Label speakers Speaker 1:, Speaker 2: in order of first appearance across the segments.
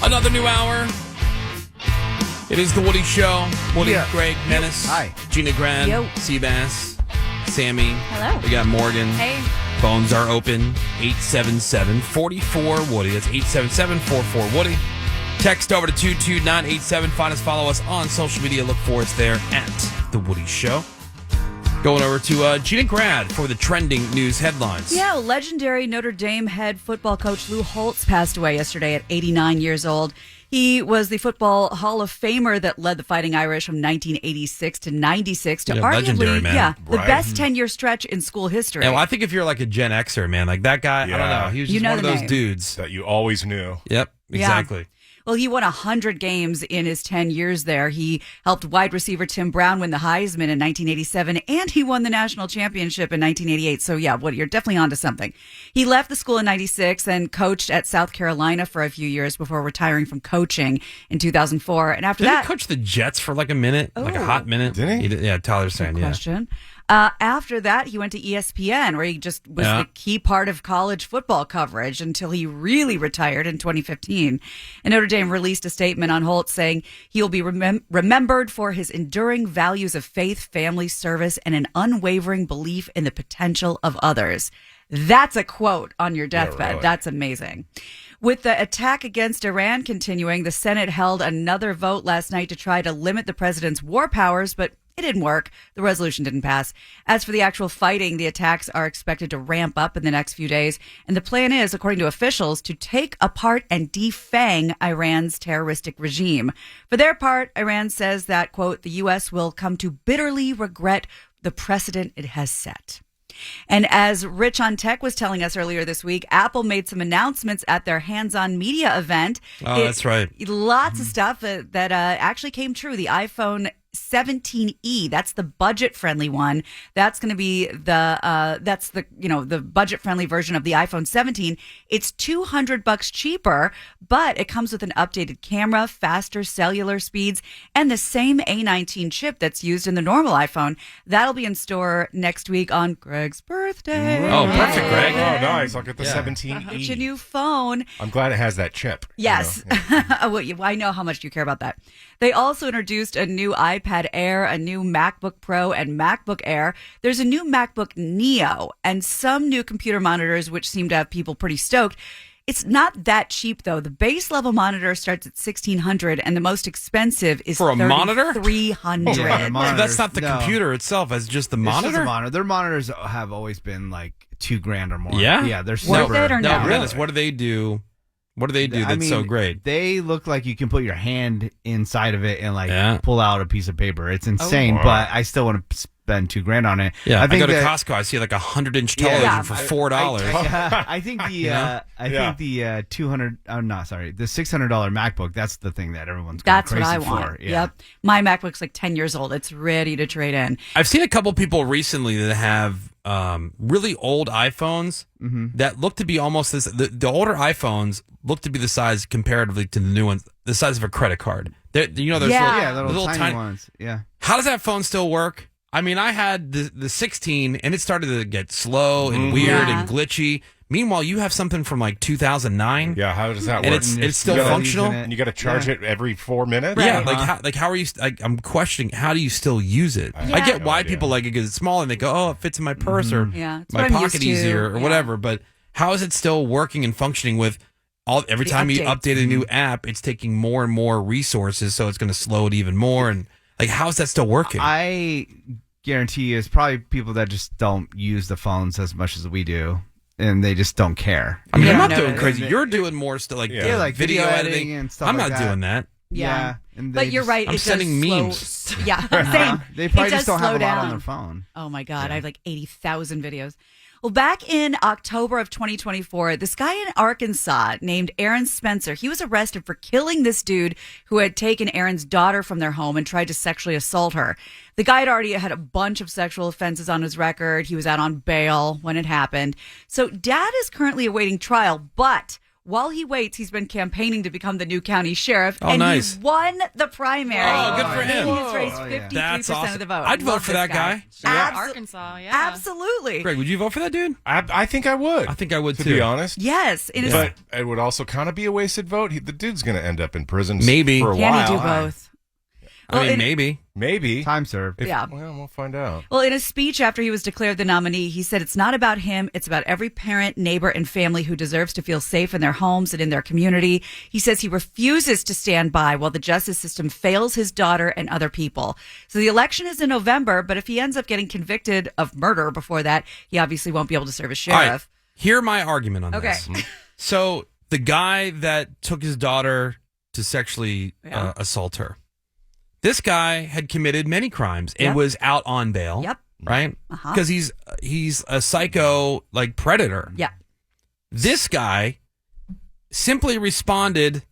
Speaker 1: Another new hour. It is the Woody Show. Woody, Greg, Menace,
Speaker 2: Hi.
Speaker 1: Gina Grad,
Speaker 3: Yo.
Speaker 1: Seabass, Sammy.
Speaker 3: Hello.
Speaker 1: We got Morgan.
Speaker 3: Hey.
Speaker 1: Phones are open. 877-44-WOODY. That's 877-44-WOODY. Text over to 22987. Find us, follow us on social media. Look for us there at The Woody Show. Going over to Gina Grad for the trending news headlines.
Speaker 3: Yeah, legendary Notre Dame head football coach Lou Holtz passed away yesterday at 89 years old. He was the Football Hall of Famer that led the Fighting Irish from 1986 to 96 to
Speaker 1: legendary,
Speaker 3: arguably,
Speaker 1: man.
Speaker 3: the best 10-year stretch in school history.
Speaker 1: Yeah, well, I think if you're like a Gen Xer, man, like that guy, I don't know. He was just one of those dudes
Speaker 4: that you always knew.
Speaker 1: Yep, exactly.
Speaker 3: Yeah. Well, he won 100 games in his 10 years there. He helped wide receiver Tim Brown win the Heisman in 1987, and he won the national championship in 1988. So, yeah, you're definitely onto something. He left the school in 96 and coached at South Carolina for a few years before retiring from coaching in 2004. And after
Speaker 1: Didn't he coach the Jets for like a minute, like a hot minute?
Speaker 4: Did he?
Speaker 1: Yeah, Tyler's saying,
Speaker 3: Good question. After that, he went to ESPN, where he just was the key part of college football coverage until he really retired in 2015. And Notre Dame released a statement on Holtz saying he will be remembered for his enduring values of faith, family, service, and an unwavering belief in the potential of others. That's a quote on your deathbed.
Speaker 4: Yeah, really.
Speaker 3: That's amazing. With the attack against Iran continuing, the Senate held another vote last night to try to limit the president's war powers, but it didn't work. The resolution didn't pass. As for the actual fighting, the attacks are expected to ramp up in the next few days. And the plan is, according to officials, to take apart and defang Iran's terroristic regime. For their part, Iran says that, quote, the U.S. will come to bitterly regret the precedent it has set. And as Rich on Tech was telling us earlier this week, Apple made some announcements at their hands-on media event.
Speaker 1: Oh, that's right.
Speaker 3: Lots of stuff that actually came true. The iPhone 17e, that's the budget-friendly one. That's going to be the budget-friendly version of the iPhone 17. It's $200 cheaper, but it comes with an updated camera, faster cellular speeds, and the same A19 chip that's used in the normal iPhone. That'll be in store next week on Greg's birthday.
Speaker 1: Oh, perfect, Greg.
Speaker 4: Oh, nice. I'll get the 17E.
Speaker 3: Get your new phone.
Speaker 4: I'm glad it has that chip.
Speaker 3: Yes. Well, I know how much you care about that. They also introduced a new iPad Air, a new MacBook Pro, and MacBook Air. There's a new MacBook Neo and some new computer monitors, which seem to have people pretty stoked. It's not that cheap, though. The base level monitor starts at $1,600, and the most expensive is
Speaker 1: For a monitor?
Speaker 3: $3,300.
Speaker 2: Yeah,
Speaker 1: That's not the computer itself, it's just the monitor?
Speaker 2: It's just a monitor. Their monitors have always been like $2,000 or more.
Speaker 1: Yeah?
Speaker 2: Yeah, they're
Speaker 3: Worth
Speaker 2: super.
Speaker 3: it or no?
Speaker 1: No, Dennis, what do they do? What do they do that's so great?
Speaker 2: They look like you can put your hand inside of it and pull out a piece of paper. It's insane,
Speaker 4: wow.
Speaker 2: but I still want to spend $2,000 on it.
Speaker 1: Yeah,
Speaker 2: I
Speaker 1: go to Costco. I see like a 100-inch television for $4.
Speaker 2: I think the 200. The $600 MacBook. That's the thing that everyone's going
Speaker 3: That's
Speaker 2: crazy
Speaker 3: what I want.
Speaker 2: for. Yeah.
Speaker 3: Yep. My MacBook's like 10 years old. It's ready to trade in.
Speaker 1: I've seen a couple people recently that have really old iPhones that look to be almost this. The older iPhones look to be the size comparatively to the new ones, the size of a credit card. There's
Speaker 2: little tiny ones. Yeah.
Speaker 1: How does that phone still work? I mean, I had the 16, and it started to get slow and weird and glitchy. Meanwhile, you have something from like 2009.
Speaker 4: Yeah, how does that
Speaker 1: and
Speaker 4: work?
Speaker 1: it's still functional.
Speaker 4: And you got to charge it every 4 minutes?
Speaker 1: Yeah, how are you? I'm questioning, how do you still use it? I get why people like it because it's small and they go, oh, it fits in my purse or my pocket easier or whatever. But how is it still working and functioning with every time you update a new app, it's taking more and more resources, so it's going to slow it even more. And like, how is that still working?
Speaker 2: I guarantee you, it's probably people that just don't use the phones as much as we do. And they just don't care.
Speaker 1: I mean, I'm not doing crazy. You're doing more stuff like,
Speaker 2: like
Speaker 1: video editing
Speaker 2: and stuff.
Speaker 1: I'm
Speaker 2: like
Speaker 1: not
Speaker 2: that.
Speaker 1: doing that.
Speaker 3: Yeah.
Speaker 2: But
Speaker 3: you're right.
Speaker 1: I'm sending memes.
Speaker 3: Same.
Speaker 2: They probably
Speaker 3: It
Speaker 2: just
Speaker 3: does
Speaker 2: don't have
Speaker 3: slow
Speaker 2: a lot on
Speaker 3: down.
Speaker 2: their phone.
Speaker 3: Oh my God. I have like 80,000 videos. Well, back in October of 2024, this guy in Arkansas named Aaron Spencer, he was arrested for killing this dude who had taken Aaron's daughter from their home and tried to sexually assault her. The guy had already had a bunch of sexual offenses on his record. He was out on bail when it happened. So dad is currently awaiting trial, but While he waits, he's been campaigning to become the new county sheriff,
Speaker 1: Oh,
Speaker 3: and
Speaker 1: nice.
Speaker 3: he won the primary.
Speaker 1: Oh, good for him.
Speaker 3: He's raised 53%
Speaker 1: That's awesome.
Speaker 3: of the vote.
Speaker 1: I'd vote
Speaker 3: Love
Speaker 1: for
Speaker 3: this
Speaker 1: that guy.
Speaker 5: Arkansas, yeah.
Speaker 3: Absolutely.
Speaker 1: Greg, would you vote for that dude?
Speaker 4: I think I would.
Speaker 1: I think I would
Speaker 4: to
Speaker 1: too.
Speaker 4: be honest.
Speaker 3: Yes.
Speaker 4: But it would also kind of be a wasted vote. The dude's going to end up in prison
Speaker 1: Maybe.
Speaker 4: for a
Speaker 3: Can
Speaker 4: while.
Speaker 3: he do both?
Speaker 1: I mean, maybe.
Speaker 4: Maybe.
Speaker 2: Time served.
Speaker 3: Yeah.
Speaker 4: Well, we'll find out.
Speaker 3: Well, in a speech after he was declared the nominee, he said it's not about him. It's about every parent, neighbor, and family who deserves to feel safe in their homes and in their community. He says he refuses to stand by while the justice system fails his daughter and other people. So the election is in November, but if he ends up getting convicted of murder before that, he obviously won't be able to serve as sheriff.
Speaker 1: All right. Hear my argument on this.
Speaker 3: Okay.
Speaker 1: So the guy that took his daughter to sexually assault her, this guy had committed many crimes and was out on bail.
Speaker 3: Yep.
Speaker 1: Right? Because he's a psycho predator.
Speaker 3: Yeah.
Speaker 1: This guy simply responded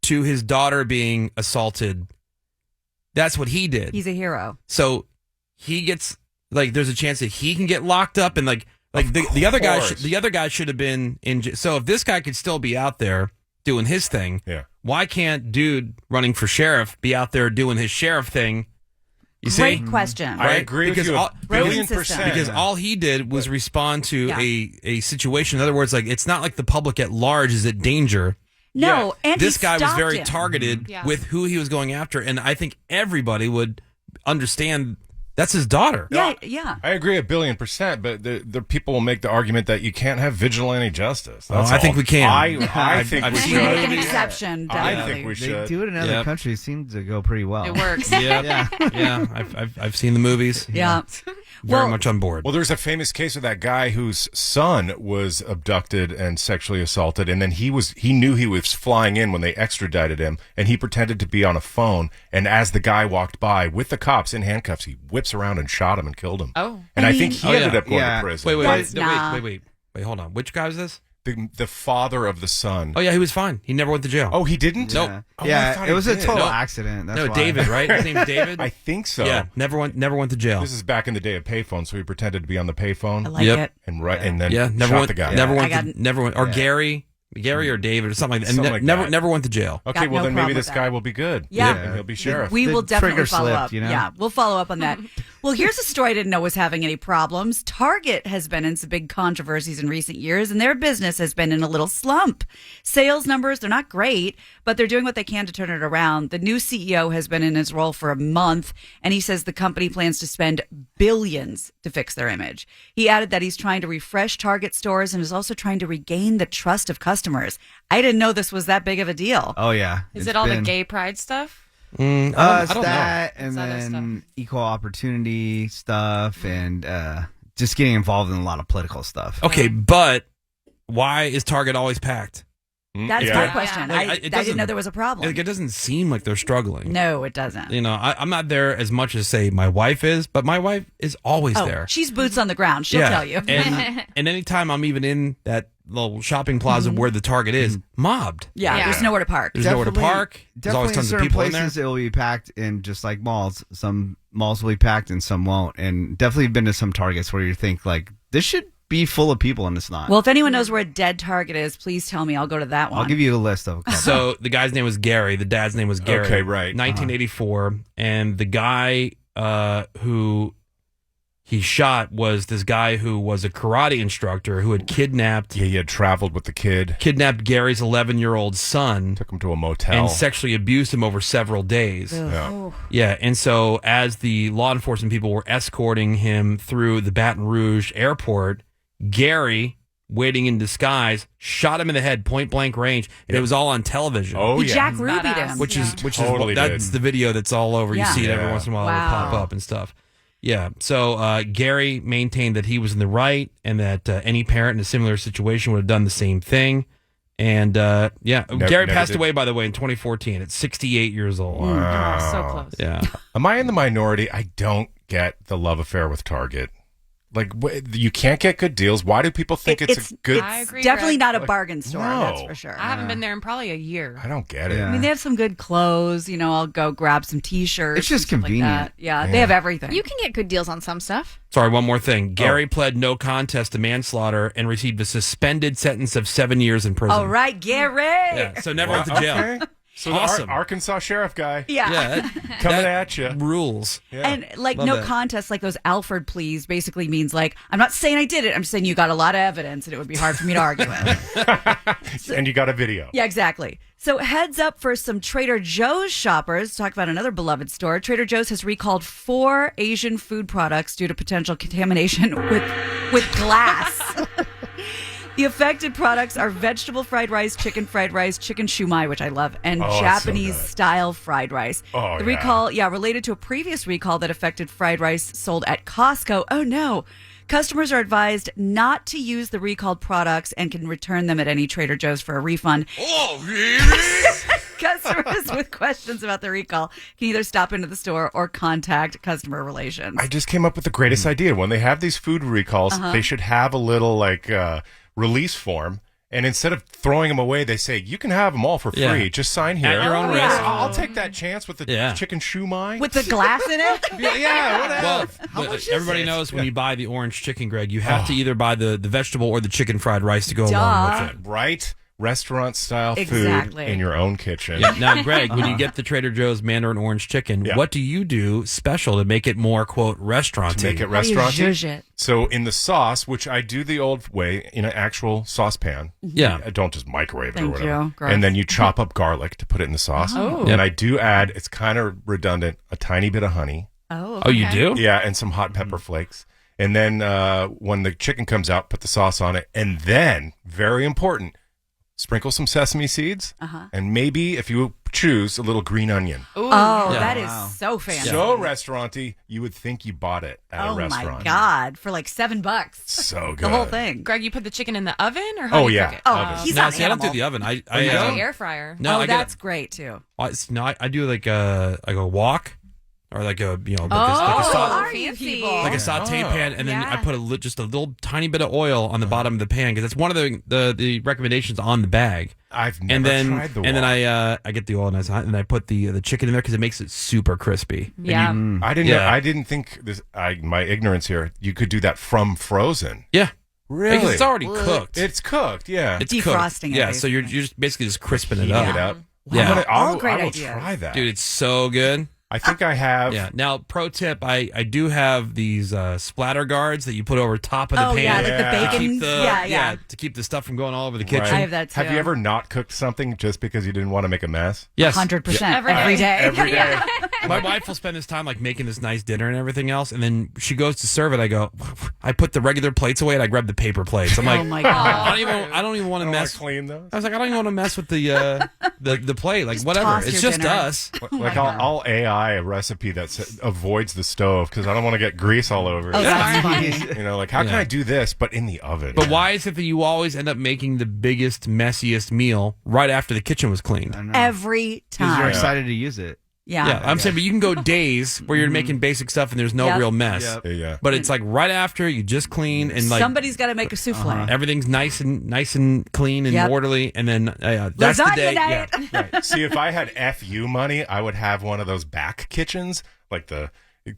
Speaker 1: to his daughter being assaulted. That's what he did.
Speaker 3: He's a hero.
Speaker 1: So he gets there's a chance that he can get locked up and the other guy should have been in jail. So if this guy could still be out there doing his thing, why can't dude running for sheriff be out there doing his sheriff thing? You see?
Speaker 3: Great question.
Speaker 4: I agree with you a billion percent.
Speaker 1: Because all he did was respond to a situation. In other words, it's not like the public at large is at danger.
Speaker 3: No, and
Speaker 1: this
Speaker 3: he
Speaker 1: guy was
Speaker 3: stopped
Speaker 1: very
Speaker 3: him.
Speaker 1: targeted with who he was going after, and I think everybody would understand that's his daughter.
Speaker 3: Yeah.
Speaker 4: I agree 1,000,000,000%, but the people will make the argument that you can't have vigilante justice. That's
Speaker 1: I think we can.
Speaker 4: I think we
Speaker 3: We
Speaker 4: should.
Speaker 3: make an exception.
Speaker 4: I
Speaker 3: Definitely.
Speaker 4: think we
Speaker 2: They
Speaker 4: should.
Speaker 2: do it in other countries. Seems to go pretty well.
Speaker 5: It works.
Speaker 1: Yeah. I've seen the movies.
Speaker 3: Yeah.
Speaker 1: Very much on board.
Speaker 4: Well, there's a famous case of that guy whose son was abducted and sexually assaulted, and then he knew he was flying in when they extradited him, and he pretended to be on a phone, and as the guy walked by with the cops in handcuffs, he whips around and shot him and killed him.
Speaker 5: Oh.
Speaker 4: And I think he ended up going to
Speaker 2: Yeah.
Speaker 4: prison.
Speaker 1: Wait, hold on. Which guy was this?
Speaker 4: The father of the son.
Speaker 1: Oh yeah, he was fine. He never went to jail.
Speaker 4: Oh, he didn't?
Speaker 1: Nope.
Speaker 4: Oh, I
Speaker 2: Yeah,
Speaker 4: thought
Speaker 2: it
Speaker 4: he
Speaker 2: was a
Speaker 4: did.
Speaker 2: total
Speaker 1: No.
Speaker 2: accident. That's
Speaker 1: No,
Speaker 2: why.
Speaker 1: David, right? His name's David?
Speaker 4: I think so.
Speaker 1: Yeah, never went to jail.
Speaker 4: This is back in the day of payphones, so he pretended to be on the payphone
Speaker 3: I like
Speaker 1: Yep.
Speaker 3: it.
Speaker 4: and then
Speaker 1: never
Speaker 4: shot
Speaker 1: went
Speaker 4: the guy.
Speaker 1: Never went or Gary or David or something like that.
Speaker 4: Something
Speaker 1: And
Speaker 4: like that.
Speaker 1: never went to jail.
Speaker 4: Okay,
Speaker 3: Got
Speaker 4: well
Speaker 3: no
Speaker 4: then maybe
Speaker 3: problem
Speaker 4: this
Speaker 3: with
Speaker 4: guy
Speaker 3: that.
Speaker 4: will be good.
Speaker 3: Yeah.
Speaker 4: And he'll be sheriff.
Speaker 3: We will
Speaker 2: The
Speaker 3: definitely
Speaker 2: trigger
Speaker 3: follow
Speaker 2: slipped,
Speaker 3: up.
Speaker 2: you know?
Speaker 3: Yeah, we'll follow up on that. Well, here's a story I didn't know was having any problems. Target has been in some big controversies in recent years, and their business has been in a little slump. Sales numbers, they're not great, but they're doing what they can to turn it around. The new CEO has been in his role for a month, and he says the company plans to spend billions to fix their image. He added that he's trying to refresh Target stores and is also trying to regain the trust of customers. I didn't know this was that big of a deal.
Speaker 2: Oh yeah.
Speaker 5: Is
Speaker 2: It's
Speaker 5: it all
Speaker 2: been-
Speaker 5: the gay pride stuff?
Speaker 1: I
Speaker 2: It's
Speaker 1: don't know.
Speaker 2: that, and
Speaker 5: It's other
Speaker 2: then equal opportunity stuff, and just getting involved in a lot of political stuff.
Speaker 1: Okay, but why is Target always packed?
Speaker 3: That's
Speaker 4: Yeah.
Speaker 3: my question.
Speaker 1: Like,
Speaker 3: I
Speaker 1: it
Speaker 3: didn't
Speaker 1: doesn't-
Speaker 3: know there was a problem.
Speaker 1: It doesn't seem like they're struggling.
Speaker 3: No, it doesn't.
Speaker 1: You know, I'm not there as much as say my wife is, but my wife is always there.
Speaker 3: She's boots on the ground. She'll tell you.
Speaker 1: And anytime I'm even in that little shopping plaza where the Target is, mobbed.
Speaker 3: Yeah, there's nowhere to park.
Speaker 1: There's nowhere to park. There's always
Speaker 2: Definitely in
Speaker 1: tons of
Speaker 2: certain
Speaker 1: people in there.
Speaker 2: places it will be packed, and just like malls, some malls will be packed and some won't. And definitely been to some Targets where you think this should be full of people, and it's not.
Speaker 3: Well, if anyone knows where a dead Target is, please tell me. I'll go to that one.
Speaker 2: I'll give you a list of a couple.
Speaker 1: So the guy's name was Gary. The dad's name was Gary.
Speaker 4: Okay, right.
Speaker 1: 1984. And the guy who he shot was this guy who was a karate instructor who had kidnapped
Speaker 4: Yeah, he had traveled with the kid,
Speaker 1: Gary's 11-year-old son
Speaker 4: took him to a motel.
Speaker 1: and sexually abused him over several days.
Speaker 4: Yeah.
Speaker 1: Yeah, and so as the law enforcement people were escorting him through the Baton Rouge airport, Gary, waiting in disguise, shot him in the head, point blank range, and it was all on television.
Speaker 4: Oh,
Speaker 3: He
Speaker 4: yeah.
Speaker 3: Jack Ruby'd him.
Speaker 1: Which is
Speaker 4: Totally
Speaker 1: that's
Speaker 4: did.
Speaker 1: the video that's all over. You
Speaker 3: Yeah.
Speaker 1: see it every
Speaker 4: Yeah.
Speaker 1: once in a while.
Speaker 3: Wow.
Speaker 1: It'll pop up and stuff. Yeah. So Gary maintained that he was in the right and that any parent in a similar situation would have done the same thing. And Gary
Speaker 4: never
Speaker 1: passed
Speaker 4: did.
Speaker 1: away, by the way, in 2014 at 68 years old.
Speaker 5: Oh, so close.
Speaker 1: Yeah.
Speaker 4: Am I in the minority? I don't get the love affair with Target. Like, you can't get good deals. Why do people think it's a good?
Speaker 5: I agree,
Speaker 3: definitely
Speaker 5: Greg.
Speaker 3: not a bargain store.
Speaker 4: No.
Speaker 3: That's for sure.
Speaker 5: I haven't been there in probably a year.
Speaker 4: I don't get it.
Speaker 2: Yeah.
Speaker 3: I mean, they have some good clothes. I'll go grab some T-shirts.
Speaker 2: It's just
Speaker 3: and stuff like
Speaker 2: convenient.
Speaker 3: that. Yeah, they have everything.
Speaker 6: You can get good deals on some stuff.
Speaker 1: Sorry, one more thing. Gary pled no contest to manslaughter and received a suspended sentence of 7 years in prison.
Speaker 3: All right, Gary.
Speaker 1: Yeah, so never went to jail.
Speaker 4: Okay. So
Speaker 1: Awesome.
Speaker 4: the Arkansas sheriff guy
Speaker 3: Yeah.
Speaker 1: Yeah,
Speaker 4: coming
Speaker 1: that
Speaker 4: at you.
Speaker 1: rules.
Speaker 4: Yeah.
Speaker 3: And like
Speaker 1: Love
Speaker 3: no
Speaker 1: that.
Speaker 3: contest, like those Alford pleas basically means like, I'm not saying I did it. I'm just saying you got a lot of evidence and it would be hard for me to argue with.
Speaker 4: And you got a video.
Speaker 3: Yeah, exactly. So heads up for some Trader Joe's shoppers. Talk about another beloved store. Trader Joe's has recalled 4 Asian food products due to potential contamination with glass. The affected products are vegetable fried rice, chicken shumai, which I love, and
Speaker 4: Oh, it's so
Speaker 3: Japanese
Speaker 4: good.
Speaker 3: style fried rice.
Speaker 4: Oh,
Speaker 3: the
Speaker 4: yeah.
Speaker 3: recall, related to a previous recall that affected fried rice sold at Costco. Oh no. Customers are advised not to use the recalled products and can return them at any Trader Joe's for a refund.
Speaker 1: Oh, really?
Speaker 3: Customers with questions about the recall can either stop into the store or contact customer relations.
Speaker 4: I just came up with the greatest idea. When they have these food recalls, they should have a little release form. And instead of throwing them away, they say, you can have them all for free.
Speaker 1: Yeah.
Speaker 4: Just sign here.
Speaker 1: At your own risk.
Speaker 4: I'll take that chance with the chicken shumai.
Speaker 3: With the glass in it?
Speaker 4: yeah, whatever.
Speaker 1: Well, but everybody knows when you buy the orange chicken, Greg, you have to either buy the vegetable or the chicken fried rice to go along with it.
Speaker 4: Right? Restaurant style
Speaker 3: Exactly.
Speaker 4: food in your own kitchen.
Speaker 1: Yeah. Now, Greg, when you get the Trader Joe's Mandarin orange chicken, what do you do special to make it more, quote, restaurant-y?
Speaker 4: To make it
Speaker 3: How do you
Speaker 4: restaurant-y?
Speaker 3: zhuzh it?
Speaker 4: So in the sauce, which I do the old way in an actual saucepan.
Speaker 1: Yeah.
Speaker 4: I don't just microwave it or
Speaker 3: Thank
Speaker 4: whatever.
Speaker 3: you. Gross.
Speaker 4: And then you chop up garlic to put it in the sauce.
Speaker 3: Oh.
Speaker 4: And I do add, it's kind of redundant, a tiny bit of honey.
Speaker 3: Oh,
Speaker 1: Oh, you do?
Speaker 4: Yeah, and some hot pepper flakes. And then when the chicken comes out, put the sauce on it. And then, very important, sprinkle some sesame seeds. And maybe, if you choose, a little green onion.
Speaker 3: Oh,
Speaker 1: Yeah.
Speaker 3: that is so fancy.
Speaker 4: So restaurant-y, you would think you bought it at a
Speaker 3: Oh
Speaker 4: restaurant.
Speaker 3: my God. For like $7.
Speaker 4: So good.
Speaker 3: The whole thing.
Speaker 5: Greg, you put the chicken in the oven or how
Speaker 4: Oh,
Speaker 5: do you
Speaker 4: yeah.
Speaker 5: cook it?
Speaker 3: Oh,
Speaker 4: Oven.
Speaker 3: he's
Speaker 1: No,
Speaker 3: not
Speaker 1: see, I don't do
Speaker 3: animal.
Speaker 1: the oven. I
Speaker 5: I do air fryer.
Speaker 1: no, I
Speaker 3: that's
Speaker 1: get
Speaker 3: great too.
Speaker 1: I do like a wok or like a like a
Speaker 3: Oh,
Speaker 1: saute,
Speaker 3: are you
Speaker 6: fancy.
Speaker 3: people?
Speaker 1: like a saute pan, and then I
Speaker 6: Yeah.
Speaker 1: put just a little tiny bit of oil on the bottom of the pan because that's one of the recommendations on the bag.
Speaker 4: I've never
Speaker 1: And then
Speaker 4: tried the
Speaker 1: and then
Speaker 4: wok.
Speaker 1: I get the oil nice hot, and I put the chicken in there because it makes it super crispy.
Speaker 6: Yeah.
Speaker 4: I didn't.
Speaker 1: Yeah.
Speaker 4: I didn't think this. My ignorance here. You could do that from frozen.
Speaker 1: Yeah,
Speaker 4: Really?
Speaker 1: because it's already cooked.
Speaker 4: It's cooked. Yeah.
Speaker 1: It's
Speaker 3: Defrosting
Speaker 1: cooked.
Speaker 3: it,
Speaker 1: Yeah, so you're just basically just crisping it
Speaker 4: Heating
Speaker 1: up.
Speaker 4: it up.
Speaker 1: Yeah.
Speaker 3: All great
Speaker 4: I will
Speaker 3: ideas.
Speaker 4: try that.
Speaker 1: Dude, it's so good.
Speaker 4: I think I have.
Speaker 1: Yeah. Now, pro tip: I do have these splatter guards that you put over top of the
Speaker 3: Oh,
Speaker 1: pan.
Speaker 3: yeah, like the
Speaker 4: Yeah.
Speaker 1: to keep
Speaker 3: bacon.
Speaker 1: the
Speaker 3: Yeah.
Speaker 1: to keep the stuff from going all over the
Speaker 4: Right.
Speaker 1: kitchen.
Speaker 3: I have that too.
Speaker 4: Have you ever not cooked something just because you didn't want to make a mess?
Speaker 1: Yes.
Speaker 3: 100%
Speaker 5: Every
Speaker 3: every
Speaker 5: day.
Speaker 3: day.
Speaker 4: Every day.
Speaker 1: My wife will spend this time like making this nice dinner and everything else, and then she goes to serve it. I put the regular plates away and I grab the paper plates. I'm like,
Speaker 3: Oh my God.
Speaker 1: I don't even want to
Speaker 4: I
Speaker 1: mess.
Speaker 4: clean those.
Speaker 1: I was like, I don't even want to mess with the plate. Like, whatever.
Speaker 3: toss
Speaker 1: It's
Speaker 3: your
Speaker 1: just
Speaker 3: dinner.
Speaker 1: us.
Speaker 4: Like I'll AI a recipe that avoids the stove because I don't want to get grease all over it.
Speaker 3: Oh, that's funny.
Speaker 4: You know, like how can
Speaker 1: Yeah.
Speaker 4: I do this but in the oven?
Speaker 1: But why is it that you always end up making the biggest, messiest meal right after the kitchen was cleaned?
Speaker 2: I know.
Speaker 3: Every
Speaker 2: Because you're
Speaker 3: time.
Speaker 2: excited to use it.
Speaker 1: Yeah, I'm saying, but you can go days where you're making basic stuff and there's no
Speaker 3: Yep.
Speaker 1: real mess.
Speaker 2: Yep.
Speaker 4: Yeah.
Speaker 1: But it's like right after you just clean and like
Speaker 3: Somebody's got to make a souffle.
Speaker 1: everything's nice and clean and
Speaker 3: Yep.
Speaker 1: orderly, and then that's the
Speaker 3: Lasagna
Speaker 1: day.
Speaker 3: night.
Speaker 1: Yeah.
Speaker 4: Right. See, if I had FU money, I would have one of those back kitchens, like the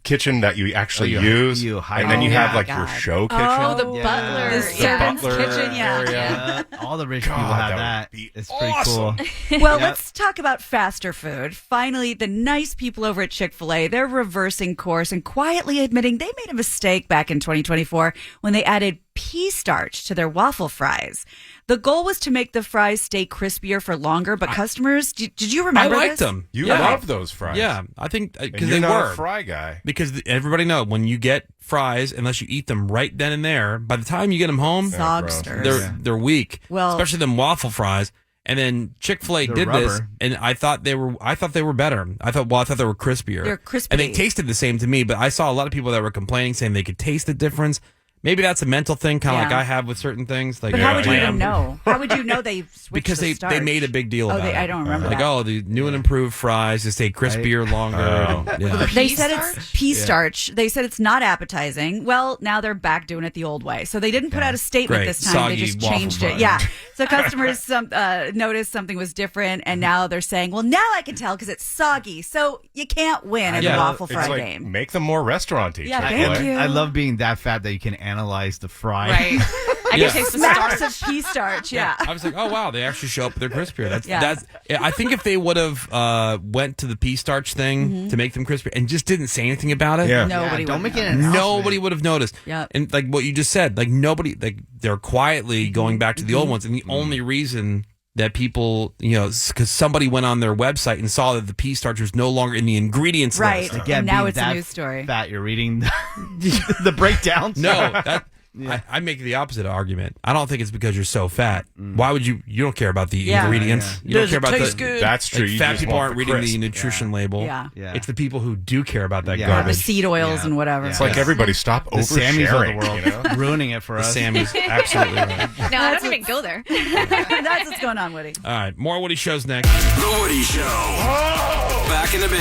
Speaker 4: kitchen that you actually
Speaker 2: Oh, you-
Speaker 4: use,
Speaker 2: you hide
Speaker 4: and then
Speaker 3: it.
Speaker 4: you
Speaker 3: Oh,
Speaker 4: have
Speaker 3: yeah.
Speaker 4: like your
Speaker 3: God.
Speaker 4: show kitchen.
Speaker 6: Oh, the
Speaker 2: Yeah.
Speaker 6: butler.
Speaker 3: The servant's
Speaker 4: butler
Speaker 3: kitchen, yeah.
Speaker 4: area.
Speaker 2: All the rich
Speaker 4: God,
Speaker 2: people have
Speaker 4: that
Speaker 2: that.
Speaker 4: would be
Speaker 2: It's pretty
Speaker 4: awesome.
Speaker 2: cool.
Speaker 3: Well,
Speaker 2: Yep.
Speaker 3: let's talk about faster food. Finally, the nice people over at Chick-fil-A, they're reversing course and quietly admitting they made a mistake back in 2024 when they added pea starch to their waffle fries. The goal was to make the fries stay crispier for longer, but customers, did you
Speaker 1: I
Speaker 3: remember
Speaker 1: liked
Speaker 3: this?
Speaker 1: them.
Speaker 4: You
Speaker 1: yeah.
Speaker 4: love those fries.
Speaker 1: Yeah, I think
Speaker 4: And
Speaker 1: because
Speaker 4: you're
Speaker 1: they
Speaker 4: not
Speaker 1: were
Speaker 4: a fry guy.
Speaker 1: because everybody know when you get fries, unless you eat them right then and there, by the time you get them home,
Speaker 3: Sogsters.
Speaker 1: they're weak.
Speaker 3: Well-
Speaker 1: especially them waffle fries. And then Chick-fil-A
Speaker 2: They're
Speaker 1: did this,
Speaker 2: rubber.
Speaker 1: and I thought they were better. I thought they were crispier.
Speaker 3: They're crispy.
Speaker 1: and they tasted the same to me. But I saw a lot of people that were complaining, saying they could taste the difference. maybe that's a mental thing, kind of
Speaker 3: Yeah.
Speaker 1: like I have with certain things. Like,
Speaker 3: But how would you
Speaker 1: lamb.
Speaker 3: even know? How would you know they switched
Speaker 1: Because
Speaker 3: the
Speaker 1: they
Speaker 3: starch?
Speaker 1: made a big deal about it.
Speaker 3: I don't remember
Speaker 1: Like,
Speaker 3: that.
Speaker 1: oh, the new and improved fries, they stay crispier longer. Yeah.
Speaker 3: They
Speaker 5: Pea
Speaker 3: said
Speaker 5: starch?
Speaker 3: it's pea starch. They said it's not appetizing. Well, now they're back doing it the old way. So they didn't put out a statement
Speaker 1: Great.
Speaker 3: this time.
Speaker 1: Soggy
Speaker 3: They just
Speaker 1: waffle
Speaker 3: changed
Speaker 1: fry.
Speaker 3: it. Yeah. So customers noticed something was different, and now they're saying, well, now I can tell because it's soggy. So you can't win in the
Speaker 1: Yeah.
Speaker 3: waffle
Speaker 4: It's
Speaker 3: fry
Speaker 4: like,
Speaker 3: game.
Speaker 4: make them more restauranty.
Speaker 3: Yeah,
Speaker 4: Chick-fil-A.
Speaker 3: thank you.
Speaker 2: I love being that fat that you can analyze the fry.
Speaker 5: Right. I
Speaker 1: Yeah.
Speaker 5: can taste the
Speaker 3: Smacks
Speaker 5: starch.
Speaker 3: of pea starch. Yeah.
Speaker 1: I was like, oh wow, they actually show up with their crispier.
Speaker 3: Yeah.
Speaker 1: That's. I think if they would have went to the pea starch thing to make them crispy and just didn't say anything about it,
Speaker 4: Yeah.
Speaker 3: Nobody
Speaker 2: don't
Speaker 3: would
Speaker 2: make it
Speaker 3: know.
Speaker 2: an announcement.
Speaker 1: nobody would have noticed.
Speaker 3: Yep.
Speaker 1: And like what you just said, like nobody, like they're quietly going back to the old ones, and the only reason that people, because somebody went on their website and saw that the pea starch was no longer in the ingredients
Speaker 3: Right.
Speaker 1: list.
Speaker 2: Again,
Speaker 3: And now
Speaker 2: being
Speaker 3: it's a
Speaker 2: that
Speaker 3: news story.
Speaker 2: Fat, you're reading the breakdowns.
Speaker 1: No, that. I make the opposite argument. I don't think it's because you're so fat. Why would you? You don't care about the
Speaker 3: Yeah.
Speaker 1: ingredients. You don't
Speaker 3: Does
Speaker 1: care
Speaker 3: it
Speaker 1: about
Speaker 3: taste
Speaker 1: the.
Speaker 3: good?
Speaker 4: That's true.
Speaker 1: Like,
Speaker 4: You
Speaker 1: fat
Speaker 4: just
Speaker 1: people
Speaker 4: want
Speaker 1: aren't
Speaker 4: the
Speaker 1: reading
Speaker 4: crisp.
Speaker 1: the nutrition label.
Speaker 3: Yeah.
Speaker 2: Yeah.
Speaker 1: It's the people who do care about that
Speaker 2: Yeah.
Speaker 3: The
Speaker 1: garbage.
Speaker 3: seed oils
Speaker 2: Yeah.
Speaker 3: and whatever.
Speaker 2: Yeah.
Speaker 4: It's like everybody stop
Speaker 2: The Sammys of
Speaker 4: oversharing.
Speaker 2: the world
Speaker 4: You know?
Speaker 2: ruining it for
Speaker 1: The
Speaker 2: us.
Speaker 1: Sammys, absolutely right.
Speaker 5: No, I don't even go there.
Speaker 3: That's what's going on, Woody.
Speaker 1: All right, more Woody shows next.
Speaker 6: The Woody Show. Back in the bed.